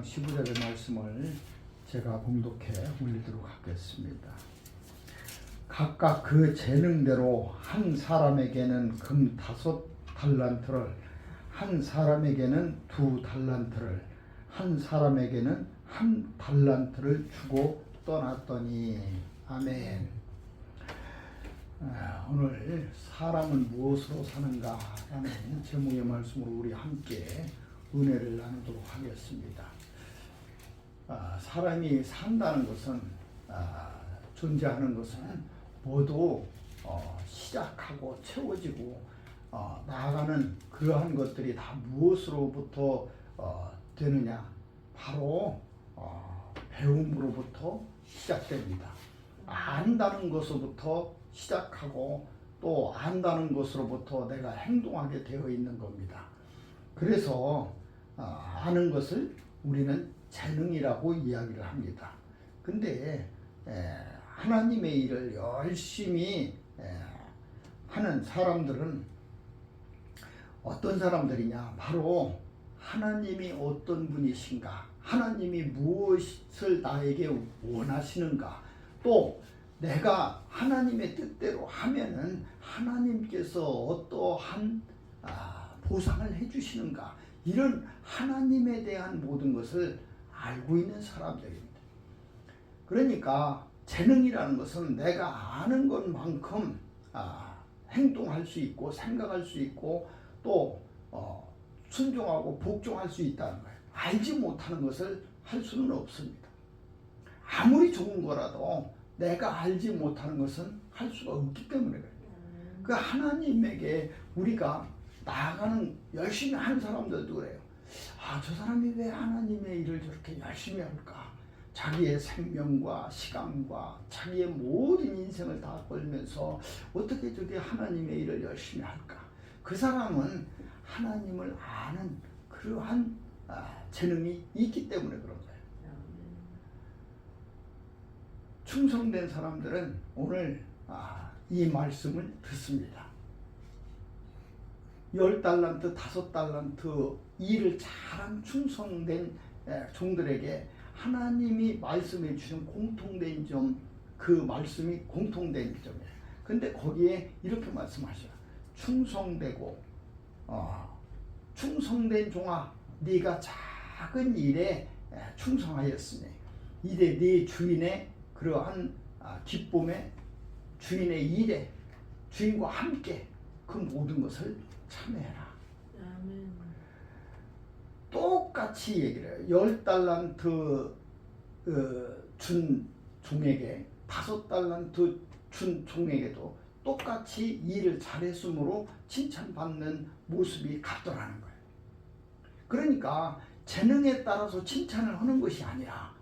15절의 말씀을 제가 봉독해 올리도록 하겠습니다. 각각 그 재능대로 한 사람에게는 금 5달란트를, 한 사람에게는 2달란트를, 한 사람에게는 1달란트를 주고 떠났더니. 아멘. 오늘 사람은 무엇으로 사는가 라는 제목의 말씀으로 우리 함께 은혜를 나누도록 하겠습니다. 사람이 산다는 것은, 존재하는 것은 모두 시작하고 채워지고 나아가는 그러한 것들이 다 무엇으로부터 되느냐? 바로 배움으로부터 시작됩니다. 안다는 것으로부터 시작하고 또 안다는 것으로부터 내가 행동하게 되어 있는 겁니다. 그래서 아는 것을 우리는 재능이라고 이야기를 합니다. 근데 하나님의 일을 열심히 하는 사람들은 어떤 사람들이냐? 바로 하나님이 어떤 분이신가? 하나님이 무엇을 나에게 원하시는가? 또 내가 하나님의 뜻대로 하면은 하나님께서 어떠한 보상을 해주시는가? 이런 하나님에 대한 모든 것을 알고 있는 사람들입니다. 그러니까 재능이라는 것은 내가 아는 것만큼 행동할 수 있고 생각할 수 있고 또 순종하고 복종할 수 있다는 거예요. 알지 못하는 것을 할 수는 없습니다. 아무리 좋은 거라도 내가 알지 못하는 것은 할 수가 없기 때문에 그래요. 그 하나님에게 우리가 나아가는 열심히 하는 사람들도 그래요. 저 사람이 왜 하나님의 일을 저렇게 열심히 할까? 자기의 생명과 시간과 자기의 모든 인생을 다 걸면서 어떻게 저게 하나님의 일을 열심히 할까? 그 사람은 하나님을 아는 그러한 재능이 있기 때문에 그런 거예요. 충성된 사람들은 오늘 이 말씀을 듣습니다. 10달란트, 5달란트 일을 잘한 충성된 종들에게 하나님이 말씀해 주신 공통된 점, 그 말씀이 공통된 점이에요. 근데 거기에 이렇게 말씀하셔요. 충성되고 충성된 종아, 네가 작은 일에 충성하였으니 이제 네 주인의 그러한 기쁨에, 주인의 일에, 주인과 함께 그 모든 것을 참여해라. 아멘. 똑같이 얘기를 해요. 10달란트 준 종에게 5달란트 준 종에게도 똑같이 일을 잘했으므로 칭찬받는 모습이 같더라는 거예요. 그러니까 재능에 따라서 칭찬을 하는 것이 아니라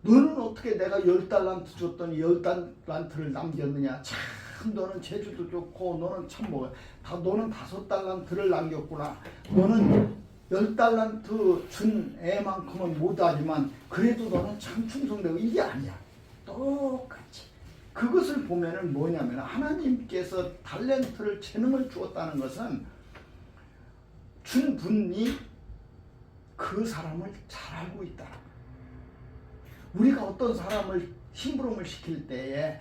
너는 어떻게 내가 10달란트 줬더니 10달란트를 남겼느냐? 참 너는 재주도 좋고 너는 참 너는 5달란트를 남겼구나. 너는 10달란트 준 애만큼은 못하지만 그래도 너는 참 충성되고, 이게 아니야. 똑같이. 그것을 보면은 뭐냐면 하나님께서 달란트를, 재능을 주었다는 것은 준 분이 그 사람을 잘 알고 있다. 우리가 어떤 사람을 심부름을 시킬 때에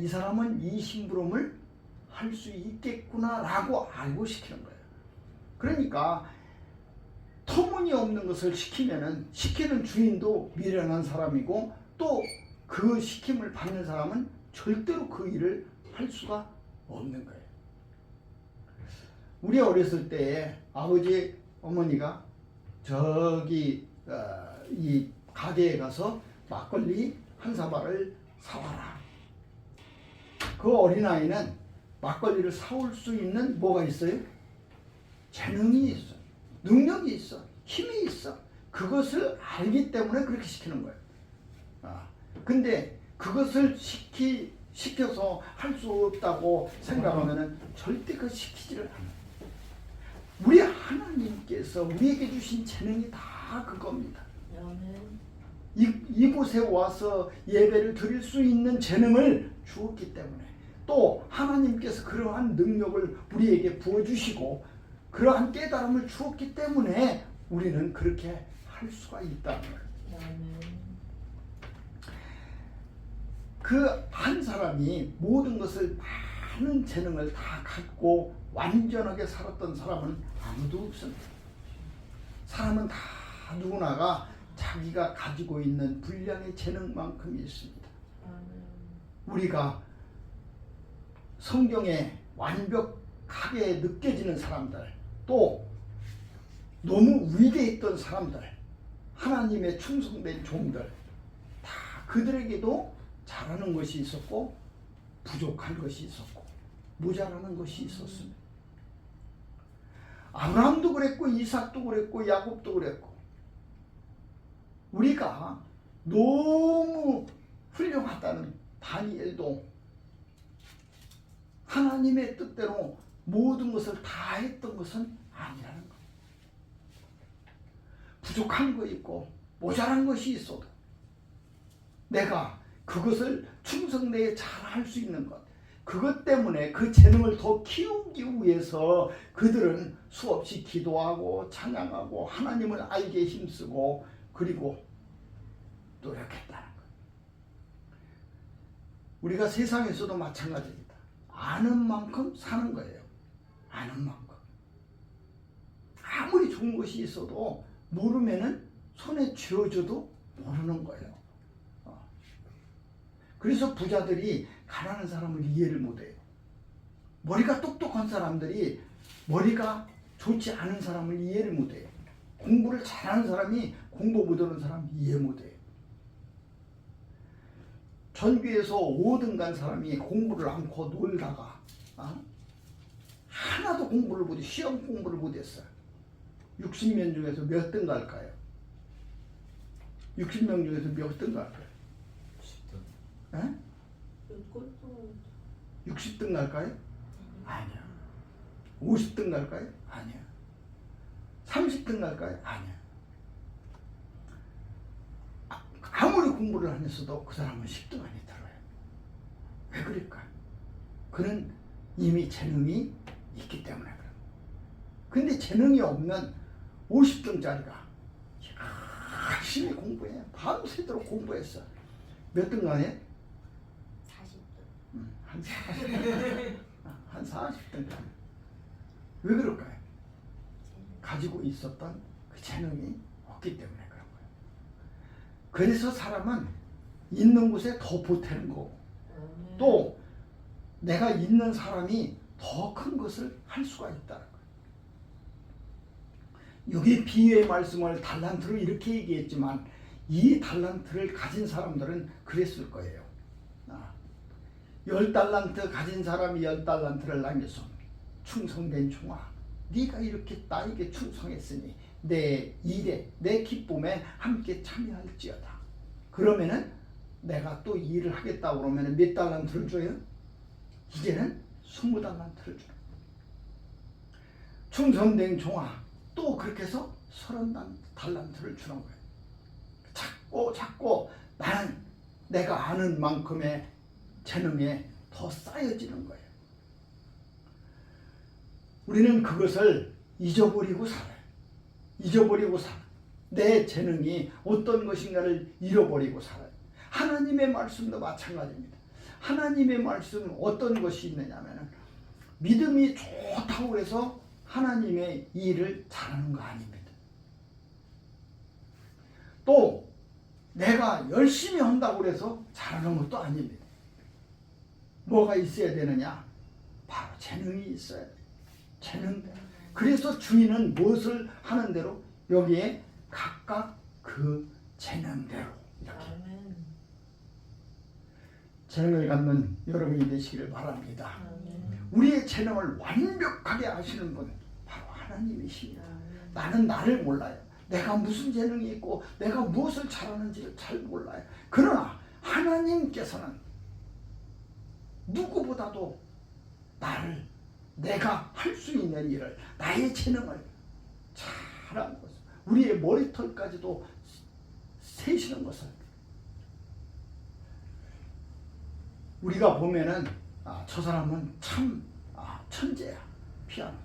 이 사람은 이 심부름을 할 수 있겠구나 라고 알고 시키는 거예요. 그러니까 터무니없는 것을 시키면은 시키는 주인도 미련한 사람이고 또 그 시킴을 받는 사람은 절대로 그 일을 할 수가 없는 거예요. 우리 어렸을 때에 아버지, 어머니가 저기 이 가게에 가서 막걸리 한 사발을 사와라. 그 어린아이는 막걸리를 사올 수 있는 뭐가 있어요? 재능이 있어, 능력이 있어, 힘이 있어. 그것을 알기 때문에 그렇게 시키는 거예요. 근데 그것을 시켜서 할 수 없다고 생각하면은 절대 그 시키지를 않아요. 우리 하나님께서 우리에게 주신 재능이 다 그겁니다. 이곳에 와서 예배를 드릴 수 있는 재능을 주었기 때문에, 또 하나님께서 그러한 능력을 우리에게 부어주시고 그러한 깨달음을 주었기 때문에 우리는 그렇게 할 할 수가 있다는 거예요. 아멘. 그 한 사람이 모든 것을 많은 재능을 다 갖고 완전하게 살았던 사람은 아무도 없습니다. 사람은 다 누구나가 자기가 가지고 있는 분량의 재능만큼이 있습니다. 우리가 성경에 완벽하게 느껴지는 사람들, 또 너무 위대했던 사람들, 하나님의 충성된 종들, 다 그들에게도 잘하는 것이 있었고 부족한 것이 있었고 모자라는 것이 있었습니다. 아브라함도 그랬고 이삭도 그랬고 야곱도 그랬고, 우리가 너무 훌륭하다는 다니엘도 하나님의 뜻대로 모든 것을 다 했던 것은 아니라는 거예요. 부족한 거 있고 모자란 것이 있어도 내가 그것을 충성되게 잘 할 수 있는 것, 그것 때문에 그 재능을 더 키우기 위해서 그들은 수없이 기도하고 찬양하고 하나님을 알게 힘쓰고 그리고 노력했다는 것. 우리가 세상에서도 마찬가지입니다. 아는 만큼 사는 거예요. 아는 만큼. 아무리 좋은 것이 있어도 모르면은 손에 쥐어줘도 모르는 거예요. 그래서 부자들이 가난한 사람을 이해를 못해요. 머리가 똑똑한 사람들이 머리가 좋지 않은 사람을 이해를 못해요. 공부를 잘하는 사람이 공부 못하는 사람 이해 못해요. 전교에서 5등 간 사람이 공부를 않고 놀다가 하나도 공부를 못해, 시험 공부를 못했어요. 60명 중에서 몇 등 갈까요? 60명 중에서 몇 등 갈까요? 10등. 60등 갈까요? 아니야. 50등 갈까요? 아니야. 30등 갈까요? 아니야. 아무리 공부를 안 했어도 그 사람은 10등 안에 들어요. 왜 그럴까요? 그는 이미 재능이 있기 때문에 그래요. 근데 재능이 없는 50등짜리가 열심히 공부해. 밤새도록 공부했어. 몇 등 간에? 40등. 한 40등. 한 40등 간에. 왜 그럴까요? 가지고 있었던 그 재능이 없기 때문에 그런 거예요. 그래서 사람은 있는 곳에 더 보태는 거고, 또 내가 있는 사람이 더 큰 것을 할 수가 있다는 거예요. 여기 비유의 말씀을 달란트로 이렇게 얘기했지만 이 달란트를 가진 사람들은 그랬을 거예요. 10달란트 가진 사람이 10달란트를 남겨서 충성된 종아, 네가 이렇게 나에게 충성했으니 내 일에 내 기쁨에 함께 참여할지어다. 그러면은 내가 또 일을 하겠다고 그러면 몇 달란트를 줘요? 이제는 20달란트를 줘요. 충성된 종아, 또 그렇게 해서 30달란트를 주는 거예요. 자꾸 나는 내가 아는 만큼의 재능에 더 쌓여지는 거예요. 우리는 그것을 잊어버리고 살아요. 잊어버리고 살아. 내 재능이 어떤 것인가를 잃어버리고 살아요. 하나님의 말씀도 마찬가지입니다. 하나님의 말씀은 어떤 것이 있느냐면 믿음이 좋다고 해서 하나님의 일을 잘하는 거 아닙니다. 또 내가 열심히 한다고 해서 잘하는 것도 아닙니다. 뭐가 있어야 되느냐? 바로 재능이 있어야 돼요. 재능대로. 그래서 주인은 무엇을 하는 대로 여기에 각각 그 재능대로 이렇게 재능을 갖는 여러분이 되시기를 바랍니다. 우리의 재능을 완벽하게 아시는 분 바로 하나님이십니다. 나는 나를 몰라요. 내가 무슨 재능이 있고 내가 무엇을 잘하는지를 잘 몰라요. 그러나 하나님께서는 누구보다도 나를, 내가 할 수 있는 일을, 나의 재능을 잘하는 것을, 우리의 머리털까지도 세시는 것을 우리가 보면은 저 사람은 참 천재야. 피아노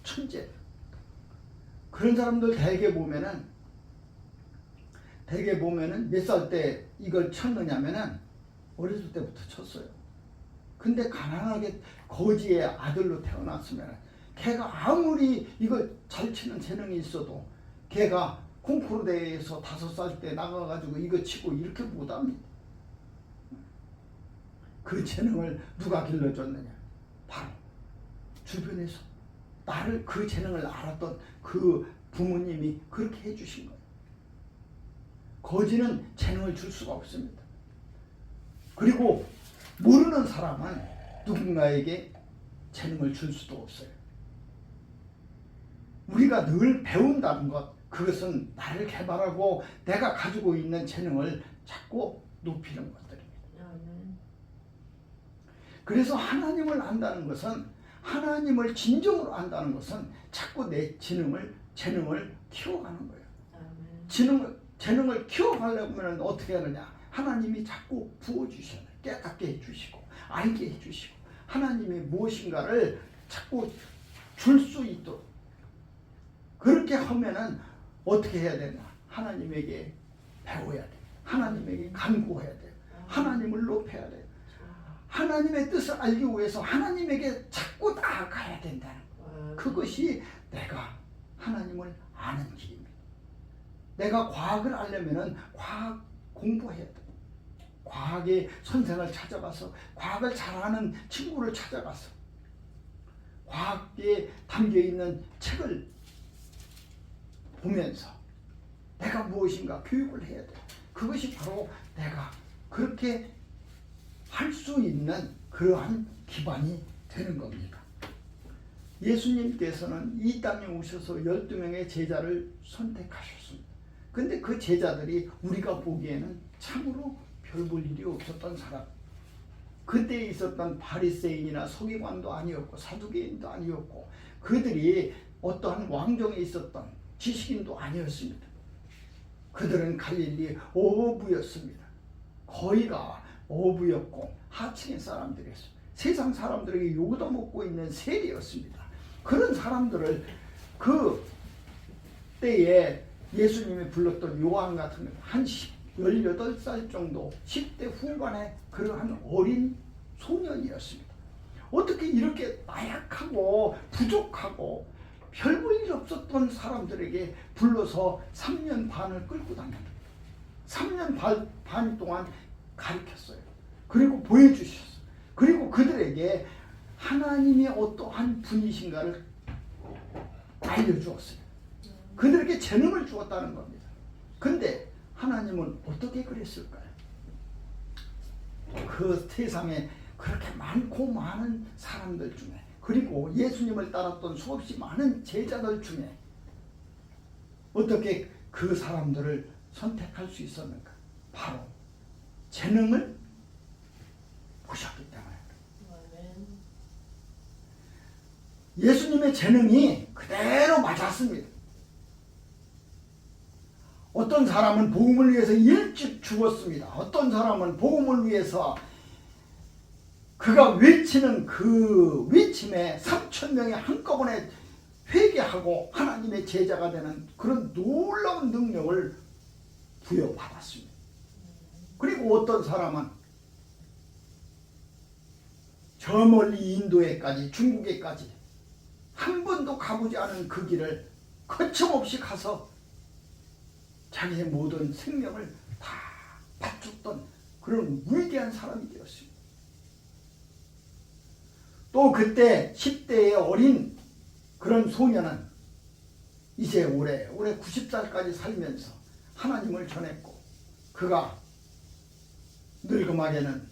천재. 그런 사람들 대개 보면은 몇 살 때 이걸 쳤느냐면은 어렸을 때부터 쳤어요. 근데 가난하게 거지의 아들로 태어났으면 걔가 아무리 이걸 잘 치는 재능이 있어도 걔가 콩쿠르 대회에서 5살 때 나가가지고 이거 치고 이렇게 못합니다. 그 재능을 누가 길러줬느냐? 바로 주변에서 나를 그 재능을 알았던 그 부모님이 그렇게 해주신 거예요. 거지는 재능을 줄 수가 없습니다. 그리고 모르는 사람은 누군가에게 재능을 줄 수도 없어요. 우리가 늘 배운다는 것, 그것은 나를 개발하고 내가 가지고 있는 재능을 자꾸 높이는 것들입니다. 그래서 하나님을 안다는 것은, 하나님을 진정으로 안다는 것은 자꾸 내 재능을 키워가는 거예요. 재능을 키워가려면 어떻게 하느냐? 하나님이 자꾸 부어주셔야 돼요. 깨닫게 해주시고 알게 해주시고 하나님이 무엇인가를 자꾸 줄 수 있도록. 그렇게 하면은 어떻게 해야 되나? 하나님에게 배워야 돼요. 하나님에게 간구해야 돼요. 하나님을 높여야 돼요. 하나님의 뜻을 알기 위해서 하나님에게 자꾸 나아가야 된다는 거예요. 그것이 내가 하나님을 아는 길입니다. 내가 과학을 알려면은 과학 공부해야 돼요. 과학의 선생을 찾아가서, 과학을 잘하는 친구를 찾아가서 과학에 담겨있는 책을 보면서 내가 무엇인가 교육을 해야 돼요. 그것이 바로 내가 그렇게 할 수 있는 그러한 기반이 되는 겁니다. 예수님께서는 이 땅에 오셔서 12명의 제자를 선택하셨습니다. 근데 그 제자들이 우리가 보기에는 참으로 별 볼 일이 없었던 사람, 그때 있었던 바리새인이나 서기관도 아니었고 사두개인도 아니었고 그들이 어떠한 왕정에 있었던 지식인도 아니었습니다. 그들은 갈릴리 어부였습니다. 거의가 어부였고 하층의 사람들이었습니다. 세상 사람들에게 요구도 먹고 있는 세리였습니다. 그런 사람들을 그 때에 예수님이 불렀던 요한 같은 한 18살 정도 10대 후반의 그러한 어린 소년이었습니다. 어떻게 이렇게 나약하고 부족하고 별 볼 일 없었던 사람들에게 불러서 3년 반을 끌고 다녔습니다. 3년 반 동안 가르쳤어요. 그리고 보여주셨어요. 그리고 그들에게 하나님이 어떠한 분이신가를 알려주었어요. 그들에게 재능을 주었다는 겁니다. 근데 하나님은 어떻게 그랬을까요? 그 세상에 그렇게 많고 많은 사람들 중에, 그리고 예수님을 따랐던 수없이 많은 제자들 중에 어떻게 그 사람들을 선택할 수 있었는가? 바로 재능을 보셨기 때문에. 예수님의 재능이 그대로 맞았습니다. 어떤 사람은 복음을 위해서 일찍 죽었습니다. 어떤 사람은 복음을 위해서 그가 외치는 그 외침에 3,000명이 한꺼번에 회개하고 하나님의 제자가 되는 그런 놀라운 능력을 부여받았습니다. 그리고 어떤 사람은 저 멀리 인도에까지, 중국에까지 한 번도 가보지 않은 그 길을 거침없이 가서 자기의 모든 생명을 다 바쳤던 그런 위대한 사람이 되었습니다. 또 그때 10대의 어린 그런 소년은 이제 올해 90살까지 살면서 하나님을 전했고, 그가 늙음하게는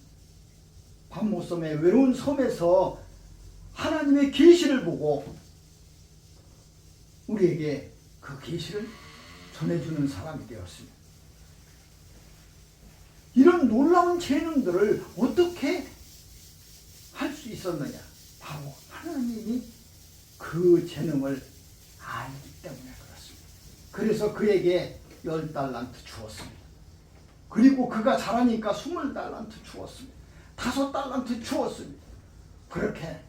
밤모섬의 외로운 섬에서 하나님의 계시를 보고 우리에게 그 계시를 전해주는 사람이 되었습니다. 이런 놀라운 재능들을 어떻게 할 수 있었느냐? 바로 하나님이 그 재능을 알기 때문에 그렇습니다. 그래서 그에게 10달란트 주었습니다. 그리고 그가 잘하니까 20달란트 주었습니다. 5달란트 주었습니다. 그렇게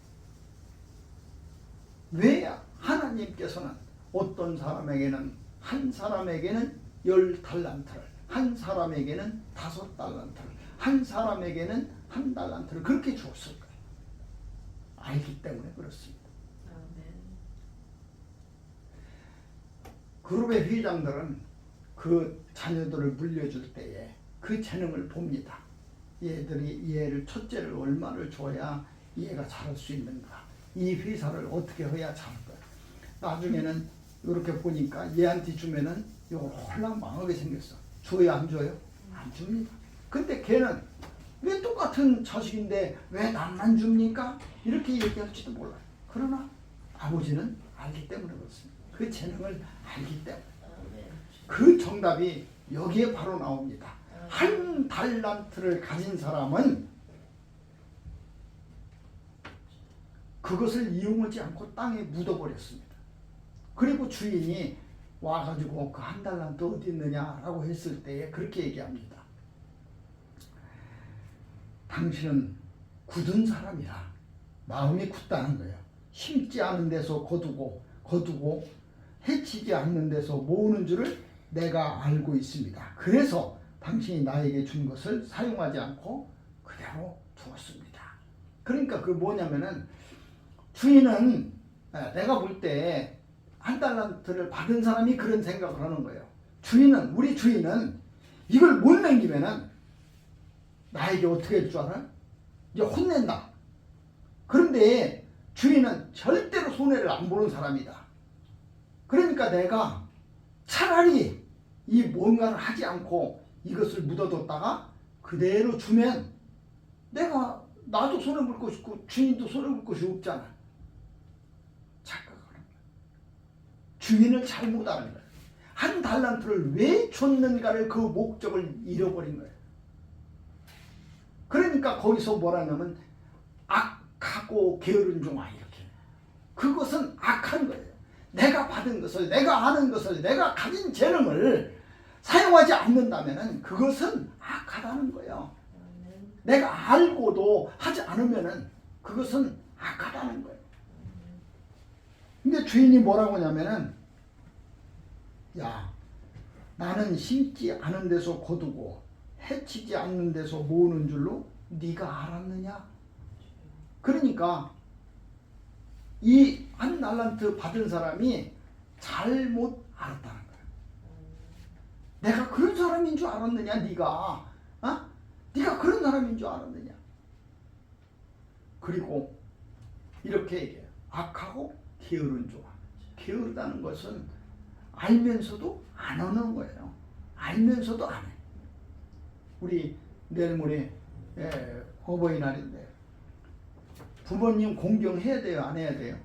왜 하나님께서는 어떤 사람에게는 한 사람에게는 10달란트를, 한 사람에게는 5달란트를, 한 사람에게는 1달란트를 그렇게 줬을 거예요. 알기 때문에 그렇습니다. 그룹의 회장들은 그 자녀들을 물려줄 때에 그 재능을 봅니다. 얘를 첫째를 얼마를 줘야 얘가 잘할 수 있는가, 이 회사를 어떻게 해야 잘할까. 나중에는 이렇게 보니까 얘한테 주면은 이걸 홀랑 망하게 생겼어. 줘요 안 줘요? 안 줍니다. 근데 걔는 왜 똑같은 자식인데 왜 남만 줍니까? 이렇게 얘기할지도 몰라요. 그러나 아버지는 알기 때문에 그렇습니다. 그 재능을 알기 때문에. 그 정답이 여기에 바로 나옵니다. 1달란트를 가진 사람은 그것을 이용하지 않고 땅에 묻어버렸습니다. 그리고 주인이 와가지고 그 1달란트 어디 있느냐라고 했을 때에 그렇게 얘기합니다. 당신은 굳은 사람이라, 마음이 굳다는 거예요. 심지 않은 데서 거두고 해치지 않는 데서 모으는 줄을 내가 알고 있습니다. 그래서 당신이 나에게 준 것을 사용하지 않고 그대로 두었습니다. 그러니까 그 뭐냐면은 주인은, 내가 볼 때 1달란트를 받은 사람이 그런 생각을 하는 거예요. 우리 주인은 이걸 못 남기면은 나에게 어떻게 할 줄 알아? 이제 혼낸다. 그런데 주인은 절대로 손해를 안 보는 사람이다. 그러니까 내가 차라리 이 뭔가를 하지 않고 이것을 묻어뒀다가 그대로 주면 나도 손해 볼 것이 없고 주인도 손해 볼 것이 없잖아. 착각하는 거야. 주인을 잘못 아는 거야. 1달란트를 왜 줬는가를 그 목적을 잃어버린 거예요. 그러니까 거기서 뭐라냐면 악하고 게으른 종아, 이렇게. 그것은 악한 거예요. 내가 받은 것을, 내가 아는 것을, 내가 가진 재능을 사용하지 않는다면 그것은 악하다는 거예요. 내가 알고도 하지 않으면 그것은 악하다는 거예요. 근데 주인이 뭐라고 하냐면은, 야, 나는 심지 않은 데서 거두고 해치지 않는 데서 모으는 줄로 네가 알았느냐? 그러니까 이 1달란트 받은 사람이 잘못 알았다는 거예요. 내가 그런 사람인 줄 알았느냐? 네가 그런 사람인 줄 알았느냐? 그리고 이렇게 얘기해요. 악하고 게으른 종아. 게으르다는 것은 알면서도 안 하는 거예요. 알면서도 안 해. 우리 내일 모레 어버이날인데 부모님 공경해야 돼요, 안 해야 돼요?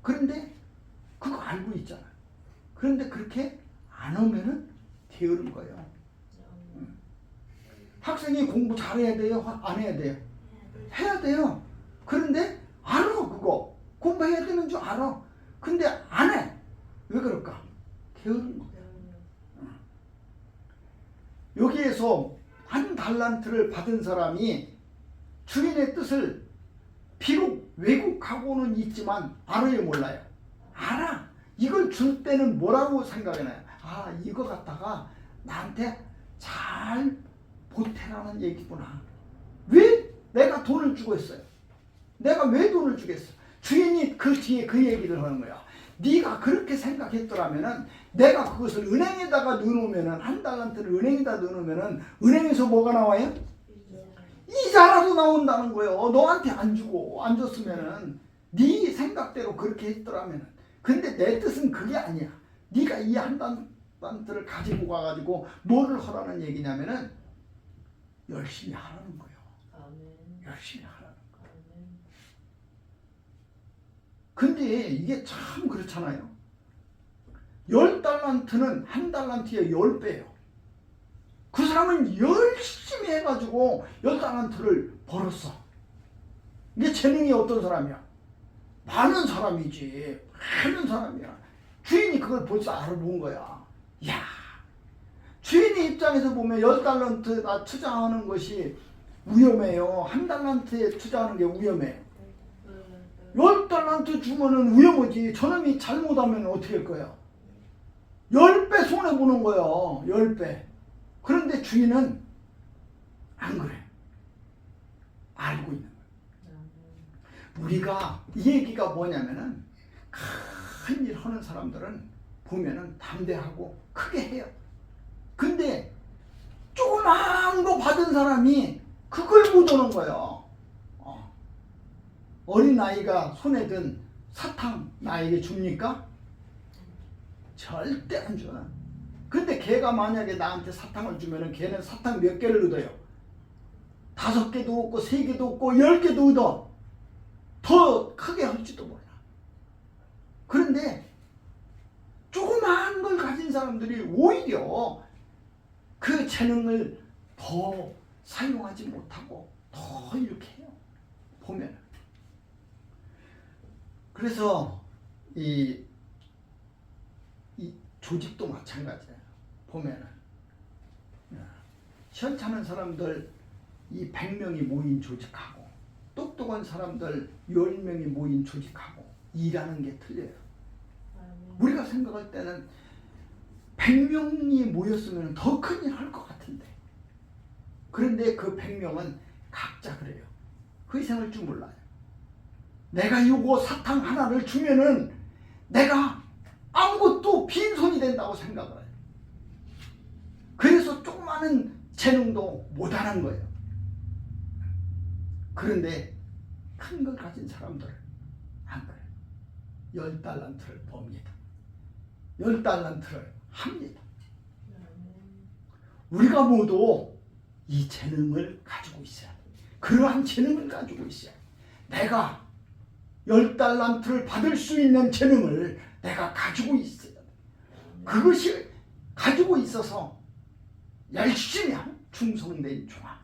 그런데 그거 알고 있잖아. 그런데 그렇게 안 하면은 게으른 거예요. 학생이 공부 잘해야 돼요, 안 해야 돼요? 해야 돼요. 그런데 알아, 그거 공부해야 되는 줄 알아. 근데 안 해. 왜 그럴까? 게으른 거예요. 여기에서 1달란트를 받은 사람이 주인의 뜻을 비록 왜곡하고는 있지만 알아요, 몰라요? 알아. 이걸 줄 때는 뭐라고 생각해놔요? 이거 갖다가 나한테 잘 보태라는 얘기구나. 왜 내가 돈을 주고 있어요? 내가 왜 돈을 주겠어? 주인이 그 뒤에 그 얘기를 하는 거야. 네가 그렇게 생각했더라면은 내가 그것을 은행에다가 넣어놓으면은 1달란트를 은행에다 넣어놓으면은 은행에서 뭐가 나와요? 이자라도 나온다는 거예요. 너한테 안 주고 안 줬으면은 네 생각대로 그렇게 했더라면은. 근데 내 뜻은 그게 아니야. 네가 이 1달란트를 가지고 가가지고 뭐를 하라는 얘기냐면은 열심히 하라는 거예요. 열심히 하라는 거예요. 근데 이게 참 그렇잖아요. 10달란트는 1달란트의 10배예요. 그 사람은 열심히 해가지고 10달란트를 벌었어. 이게 재능이 어떤 사람이야? 많은 사람이지. 많은 사람이야. 주인이 그걸 벌써 알아본 거야. 야, 주인의 입장에서 보면 10달란트나 투자하는 것이 위험해요. 1달란트에 투자하는 게 위험해요. 10달란트 주면은 위험하지. 저놈이 잘못하면 어떻게 할 거야? 10배 손해보는 거야. 10배. 그런데 주인은 안 그래. 알고 있는 거야. 우리가 이 얘기가 뭐냐면은 큰 일 하는 사람들은 보면은 담대하고 크게 해요. 근데 조그만 거 받은 사람이 그걸 못 오는 거예요. 어린아이가 손에 든 사탕 나에게 줍니까? 절대 안 줘. 근데 걔가 만약에 나한테 사탕을 주면은 걔는 사탕 몇 개를 얻어요? 5개도 얻고 3개도 얻고 10개도 얻어. 더 크게 할지도 몰라. 그런데 조그마한 걸 가진 사람들이 오히려 그 재능을 더 사용하지 못하고 더 이렇게 해요. 보면. 그래서 이 조직도 마찬가지예요. 보면은 시원찮은 사람들 이 100명이 모인 조직하고 똑똑한 사람들 10명이 모인 조직하고 일하는 게 틀려요. 우리가 생각할 때는 100명이 모였으면 더 큰 일 할 것 같은데, 그런데 그 100명은 각자 그래요. 희생할 줄 몰라요. 내가 요거 사탕 하나를 주면은 내가 아무것도 빈손이 된다고 생각을 해요. 그래서 조그마한 재능도 못하는 거예요. 그런데 큰 걸 가진 사람들은 안 그래요. 10달란트를 법니다. 10달란트를 합니다. 우리가 모두 이 재능을 가지고 있어야 돼. 그러한 재능을 가지고 있어야 돼. 내가 10달란트를 받을 수 있는 재능을 내가 가지고 있어야 돼. 그것이 가지고 있어서 열심히 하는 충성된 종아.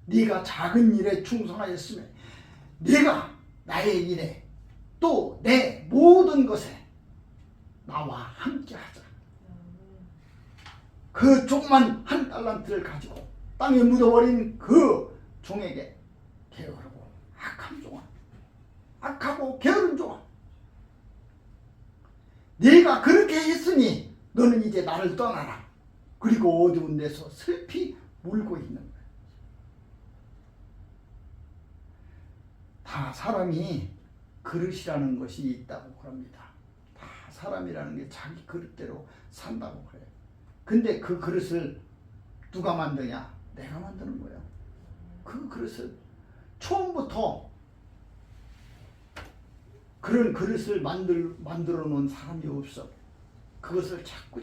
네가 작은 일에 충성하였으면 네가 나의 일에 또 내 모든 것에 나와 함께 하자. 그 조그만 1달란트를 가지고 땅에 묻어버린 그 종에게 게으르고 악한 종아, 악하고 게으른 종아, 네가 그렇게 했으니 너는 이제 나를 떠나라. 그리고 어두운 데서 슬피 울고 있는 거야. 다 사람이 그릇이라는 것이 있다고 그럽니다. 다 사람이라는 게 자기 그릇대로 산다고 그래요. 근데 그 그릇을 누가 만드냐? 내가 만드는 거예요. 그 그릇을 처음부터 그런 그릇을 만들어 놓은 사람이 없어. 그것을 자꾸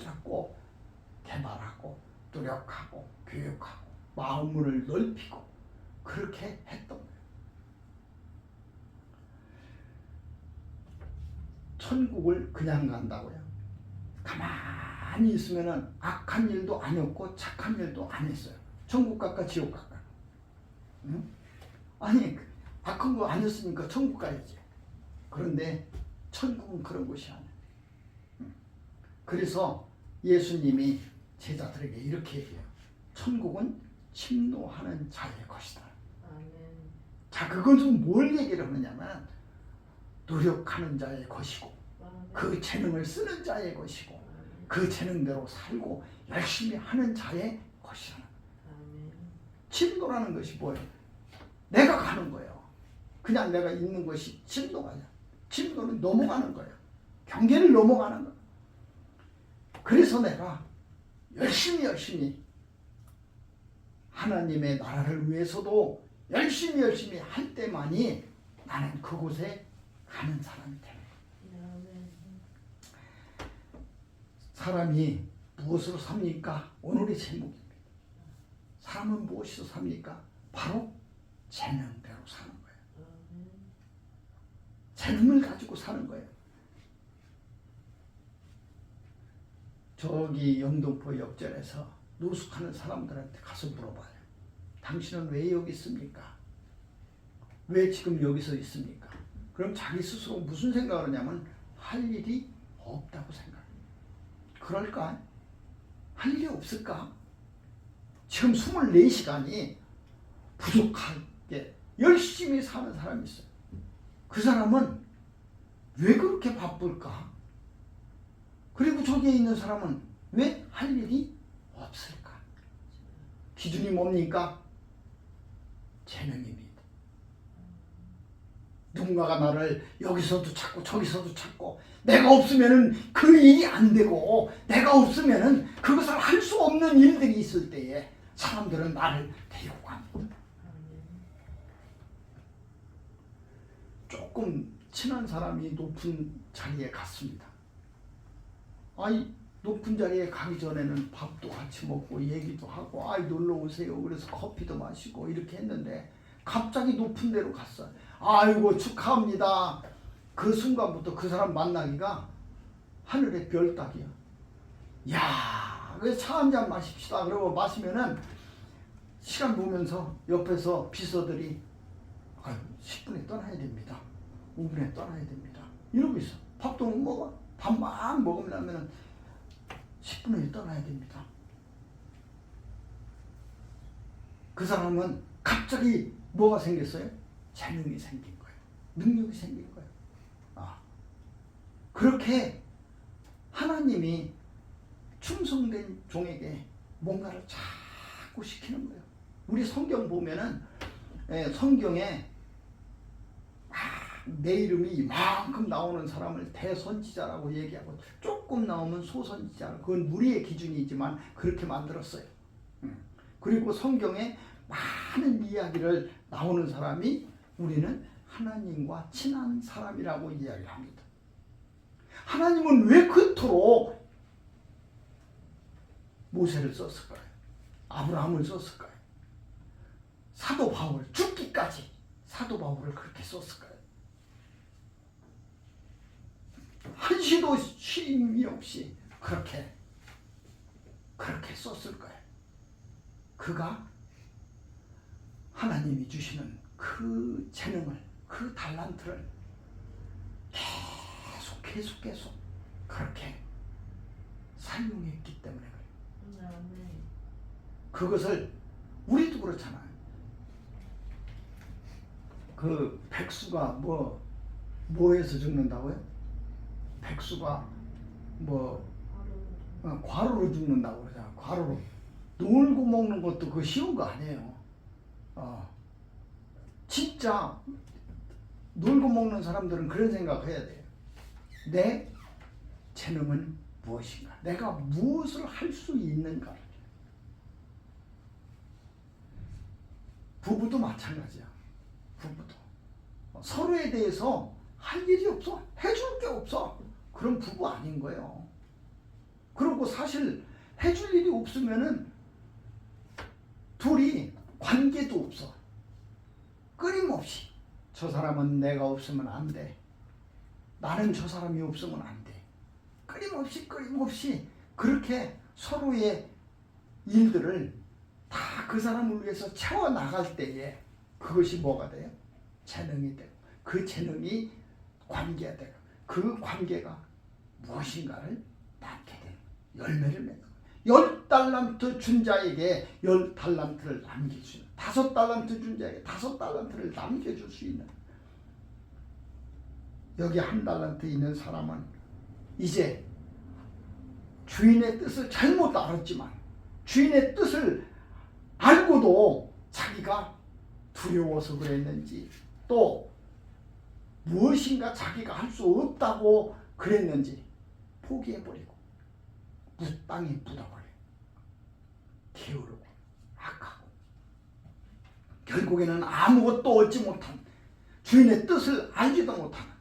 개발하고 노력하고 교육하고 마음을 넓히고 그렇게 했던 거예요. 천국을 그냥 간다고요. 가만히 있으면은 악한 일도 아니었고 착한 일도 안 했어요. 천국 갈까 지옥 갈까? 응? 아니 악한 거 아니었으니까 천국 가야지. 그런데 천국은 그런 곳이 아니에요. 그래서 예수님이 제자들에게 이렇게 얘기해요. 천국은 침노하는 자의 것이다. 자, 그것은 뭘 얘기를 하느냐면 노력하는 자의 것이고 그 재능을 쓰는 자의 것이고 그 재능대로 살고 열심히 하는 자의 것이라. 침노라는 것이 뭐예요? 내가 가는 거예요. 그냥 내가 있는 것이 침노가 아니야. 침노는 넘어가는 거예요. 경계를 넘어가는 거예요. 그래서 내가 열심히 하나님의 나라를 위해서도 열심히 할 때만이 나는 그곳에 가는 사람이 되는 거예요. 사람이 무엇으로 삽니까? 오늘의 제목입니다. 사람은 무엇으로 삽니까? 바로 재능대로 사는 거예요. 재능을 가지고 사는 거예요. 저기 영등포 역전에서 노숙하는 사람들한테 가서 물어봐요. 당신은 왜 여기 있습니까? 왜 지금 여기서 있습니까? 그럼 자기 스스로 무슨 생각을 하냐면 할 일이 없다고 생각해요. 그럴까? 할 일이 없을까? 지금 24시간이 부족하게 열심히 사는 사람이 있어요. 그 사람은 왜 그렇게 바쁠까? 그리고 저기에 있는 사람은 왜 할 일이 없을까? 기준이 뭡니까? 재능입니다. 누군가가 나를 여기서도 찾고 저기서도 찾고, 내가 없으면은 그 일이 안 되고, 내가 없으면은 그것을 할 수 없는 일들이 있을 때에 사람들은 나를 데리고 갑니다. 조금 친한 사람이 높은 자리에 갔습니다. 아이, 높은 자리에 가기 전에는 밥도 같이 먹고 얘기도 하고, 아이 놀러 오세요. 그래서 커피도 마시고 이렇게 했는데 갑자기 높은 데로 갔어요. 아이고 축하합니다. 그 순간부터 그 사람 만나기가 하늘의 별 따기야. 야, 왜 차 한잔 마십시다. 그러고 마시면은 시간 보면서 옆에서 비서들이 10분에 떠나야 됩니다. 5분에 떠나야 됩니다. 이러고 있어. 밥도 못 먹어. 밥만 먹으려면 10분에 떠나야 됩니다. 그 사람은 갑자기 뭐가 생겼어요? 재능이 생긴 거예요. 능력이 생긴 거예요. 그렇게 하나님이 충성된 종에게 뭔가를 자꾸 시키는 거예요. 우리 성경 보면은 성경에 내 이름이 이만큼 나오는 사람을 대선지자라고 얘기하고, 조금 나오면 소선지자. 그건 무리의 기준이지만 그렇게 만들었어요. 그리고 성경에 많은 이야기를 나오는 사람이 우리는 하나님과 친한 사람이라고 이야기를 합니다. 하나님은 왜 그토록 모세를 썼을까요? 아브라함을 썼을까요? 사도 바울, 죽기까지 사도 바울을 그렇게 썼을까요? 한시도 쉼이 없이 그렇게 썼을 거예요. 그가 하나님이 주시는 그 재능을, 그 달란트를 계속 그렇게 사용했기 때문에 그래요. 그것을 우리도 그렇잖아요. 그 백수가 뭐해서 죽는다고요? 백수가 과로로 죽는다고 그러잖아. 과로로. 놀고 먹는 것도 그 쉬운 거 아니에요. 진짜 놀고 먹는 사람들은 그런 생각해야 돼요. 내 재능은 무엇인가? 내가 무엇을 할 수 있는가? 부부도 마찬가지야. 부부도 서로에 대해서 할 일이 없어. 해줄 게 없어. 그럼 부부 아닌 거예요. 그리고 사실 해줄 일이 없으면은 둘이 관계도 없어. 끊임없이 저 사람은 내가 없으면 안 돼. 나는 저 사람이 없으면 안 돼. 끊임없이 그렇게 서로의 일들을 다 그 사람을 위해서 채워나갈 때에 그것이 뭐가 돼요? 재능이 되고, 그 재능이 관계가 되고, 그 관계가 무엇인가를 낳게 되는, 열매를 맺는 거예요. 10달란트 준 자에게 10달란트를 남겨주는, 5달란트 준 자에게 5달란트를 남겨줄 수 있는, 여기 1달란트 있는 사람은 이제 주인의 뜻을 잘못 알았지만, 주인의 뜻을 알고도 자기가 두려워서 그랬는지, 또 무엇인가 자기가 할 수 없다고 그랬는지 포기해버리고 땅에 묻어버려요. 게으르고 악하고 결국에는 아무것도 얻지 못한, 주인의 뜻을 알지도 못하는,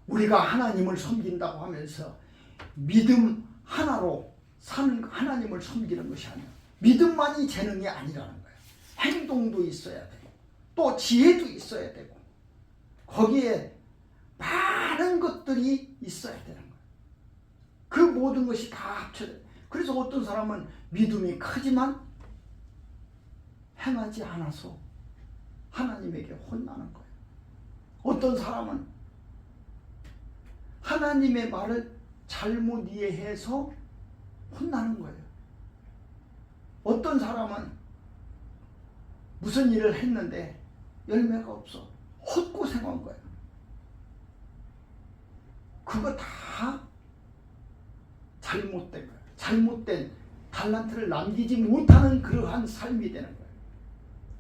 우리가 하나님을 섬긴다고 하면서 믿음 하나로 사는, 하나님을 섬기는 것이 아니라 믿음만이 재능이 아니라는 거예요. 행동도 있어야 되고, 또 지혜도 있어야 되고, 거기에 많은 것들이 있어야 되는 거예요. 그 모든 것이 다 합쳐져. 그래서 어떤 사람은 믿음이 크지만 행하지 않아서 하나님에게 혼나는 거예요. 어떤 사람은 하나님의 말을 잘못 이해해서 혼나는 거예요. 어떤 사람은 무슨 일을 했는데 열매가 없어 헛고생한 거예요. 그거 다 잘못된 거예요. 잘못된 달란트를 남기지 못하는 그러한 삶이 되는 거예요.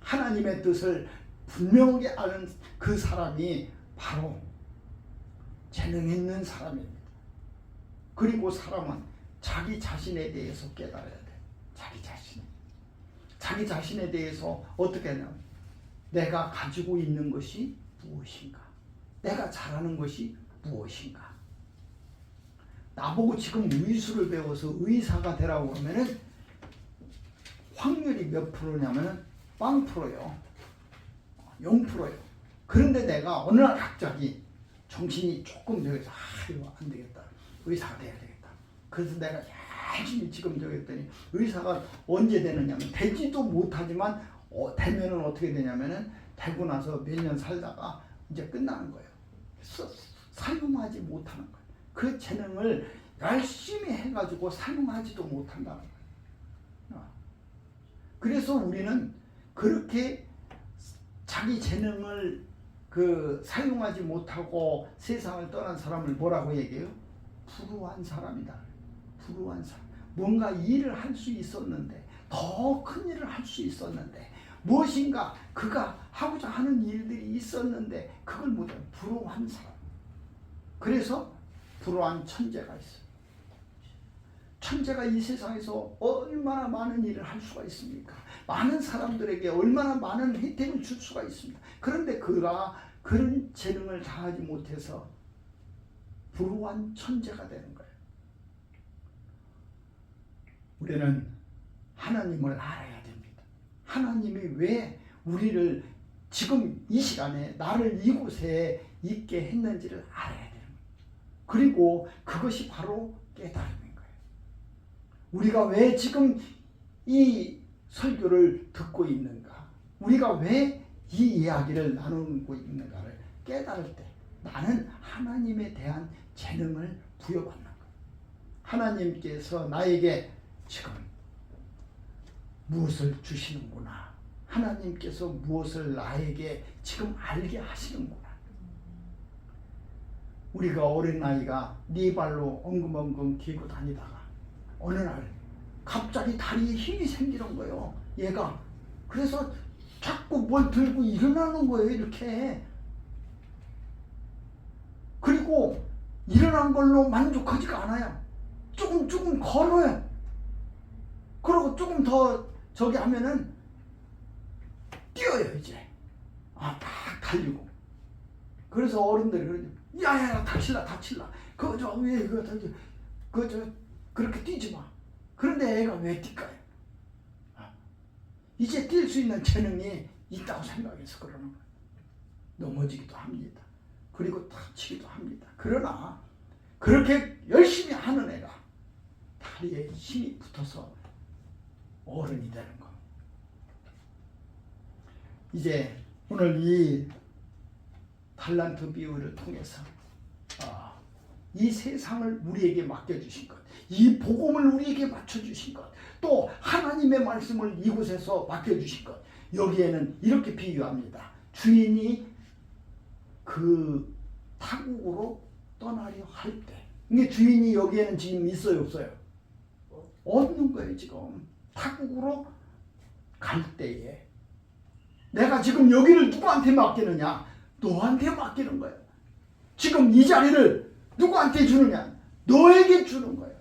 하나님의 뜻을 분명하게 아는 그 사람이 바로 재능 있는 사람입니다. 그리고 사람은 자기 자신에 대해서 깨달아야 돼. 자기 자신에 대해서 어떻게 하냐면 내가 가지고 있는 것이 무엇인가? 내가 잘하는 것이 무엇인가? 나보고 지금 의술을 배워서 의사가 되라고 그러면은 확률이 몇 프로냐면은 0%요. 0%요. 그런데 내가 어느 날 갑자기 정신이 조금 저기서 이거 안 되겠다. 의사가 돼야 되겠다. 그래서 내가 열심히 지금 저기 했더니 의사가 언제 되느냐면 되지도 못하지만 되면은 어떻게 되냐면은 되고 나서 몇 년 살다가 이제 끝나는 거예요. 사용하지 못하는 거예요. 그 재능을 열심히 해가지고 사용하지도 못한다는 거예요. 그래서 우리는 그렇게 자기 재능을 사용하지 못하고 세상을 떠난 사람을 뭐라고 얘기해요? 불우한 사람이다. 불우한 사람. 뭔가 일을 할 수 있었는데, 더 큰 일을 할 수 있었는데, 무엇인가 그가 하고자 하는 일들이 있었는데 그걸 못해. 불우한 사람. 그래서 불우한 천재가 있어요. 천재가 이 세상에서 얼마나 많은 일을 할 수가 있습니까? 많은 사람들에게 얼마나 많은 혜택을 줄 수가 있습니다. 그런데 그가 그런 재능을 다하지 못해서 불우한 천재가 되는 거예요. 우리는 하나님을 알아야 됩니다. 하나님이 왜 우리를 지금 이 시간에 나를 이곳에 있게 했는지를 알아야 돼요. 그리고 그것이 바로 깨달음인 거예요. 우리가 왜 지금 이 설교를 듣고 있는가? 우리가 왜 이 이야기를 나누고 있는가를 깨달을 때 나는 하나님에 대한 재능을 부여받는 거예요. 하나님께서 나에게 지금 무엇을 주시는구나. 하나님께서 무엇을 나에게 지금 알게 하시는구나. 우리가 어린 아이가 네 발로 엉금엉금 기고 다니다가 어느 날 갑자기 다리에 힘이 생기는 거예요. 얘가. 그래서 자꾸 뭘 들고 일어나는 거예요. 이렇게. 그리고 일어난 걸로 만족하지가 않아요. 조금 걸어요. 그리고 조금 더 저기 하면은 뛰어요. 이제. 딱 달리고. 그래서 어른들이 그러죠. 야야 다칠라. 그렇게 뛰지 마. 그런데 애가 왜 뛸까요? 이제 뛸 수 있는 재능이 있다고 생각해서 그러는 거예요. 넘어지기도 합니다. 그리고 다치기도 합니다. 그러나 그렇게 열심히 하는 애가 다리에 힘이 붙어서 어른이 되는 겁니다. 이제 오늘 이 달란트 비유를 통해서 이 세상을 우리에게 맡겨주신 것, 이 복음을 우리에게 맞춰주신 것, 또 하나님의 말씀을 이곳에서 맡겨주신 것, 여기에는 이렇게 비유합니다. 주인이 그 타국으로 떠나려 할 때, 이게 주인이 여기에는 지금 있어요, 없어요? 없는 거예요. 지금 타국으로 갈 때에 내가 지금 여기를 누구한테 맡기느냐? 너한테 맡기는 거예요. 지금 이 자리를 누구한테 주느냐? 너에게 주는 거예요.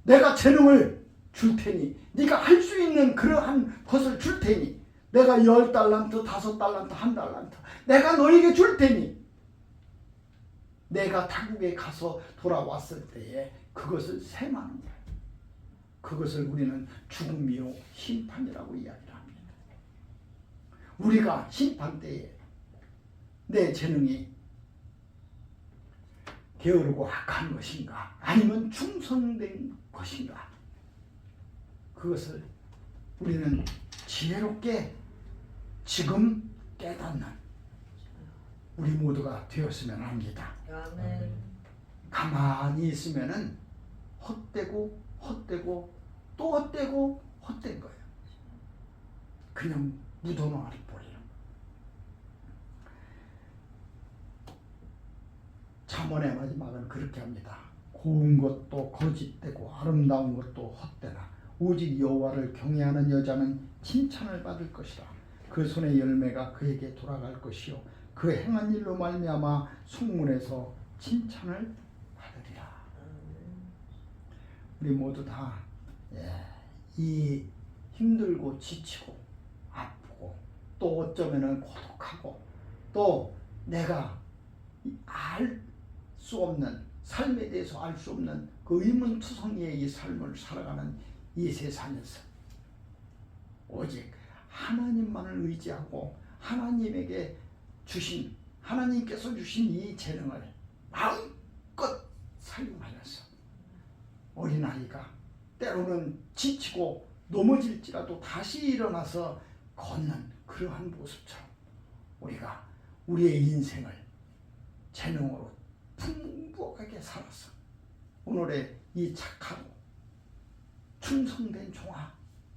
내가 재능을 줄 테니, 네가 할 수 있는 그러한 것을 줄 테니, 내가 10달란트, 5달란트, 1달란트 내가 너에게 줄 테니, 내가 타국에 가서 돌아왔을 때에 그것을 셈하는 거예요. 그것을 우리는 죽음이요 심판이라고 이야기를 합니다. 우리가 심판 때에 내 재능이 게으르고 악한 것인가, 아니면 충성된 것인가, 그것을 우리는 지혜롭게 지금 깨닫는 우리 모두가 되었으면 합니다. 아멘. 가만히 있으면은 헛되고 또 헛된 거예요. 그냥 묻어놔 버려요. 잠언의 마지막은 그렇게 합니다. 고운 것도 거짓되고 아름다운 것도 헛되나 오직 여호와를 경외하는 여자는 칭찬을 받을 것이라. 그 손의 열매가 그에게 돌아갈 것이요 그 행한 일로 말미암아 속문에서 칭찬을 받으리라. 우리 모두 다 이 힘들고 지치고 아프고 또 어쩌면은 고독하고 또 내가 알 수 없는 삶에 대해서 알 수 없는 그 의문투성이의 이 삶을 살아가는 이 세상에서 오직 하나님만을 의지하고 하나님에게 주신 하나님께서 주신 이 재능을 마음껏 사용하여서 어린아이가 때로는 지치고 넘어질지라도 다시 일어나서 걷는 그러한 모습처럼 우리가 우리의 인생을 재능으로 풍부하게 살아서 오늘의 이 착하고 충성된 종아,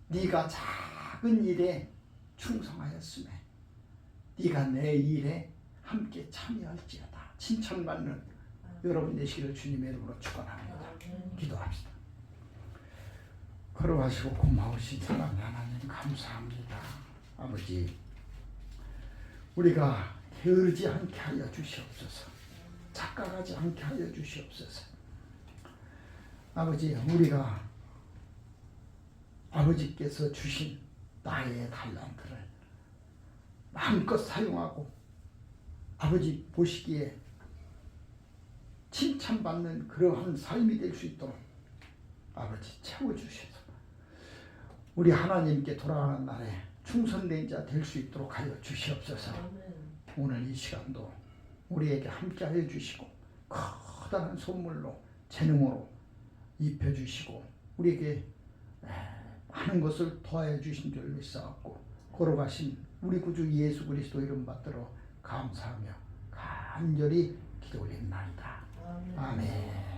네가 작은 일에 충성하였으며 네가 내 일에 함께 참여할지어다 칭찬받는 여러분 되시기를 주님의 이름으로 축원합니다. 기도합시다. 걸어가시고 고마우신 사랑의 하나님 감사합니다. 아버지, 우리가 게으르지 않게 하여 주시옵소서. 착각하지 않게 하여 주시옵소서. 아버지, 우리가 아버지께서 주신 나의 달란트를 마음껏 사용하고 아버지 보시기에 칭찬받는 그러한 삶이 될 수 있도록 아버지 채워주셔서 우리 하나님께 돌아가는 날에 충성된 자 될 수 있도록 하여 주시옵소서. 오늘 이 시간도 우리에게 함께하여 주시고 커다란 선물로 재능으로 입혀주시고 우리에게 많은 것을 더하여 주신 줄 믿사옵고 걸어가신 우리 구주 예수 그리스도 이름 받들어 감사하며 간절히 기도 올립니다. 아멘.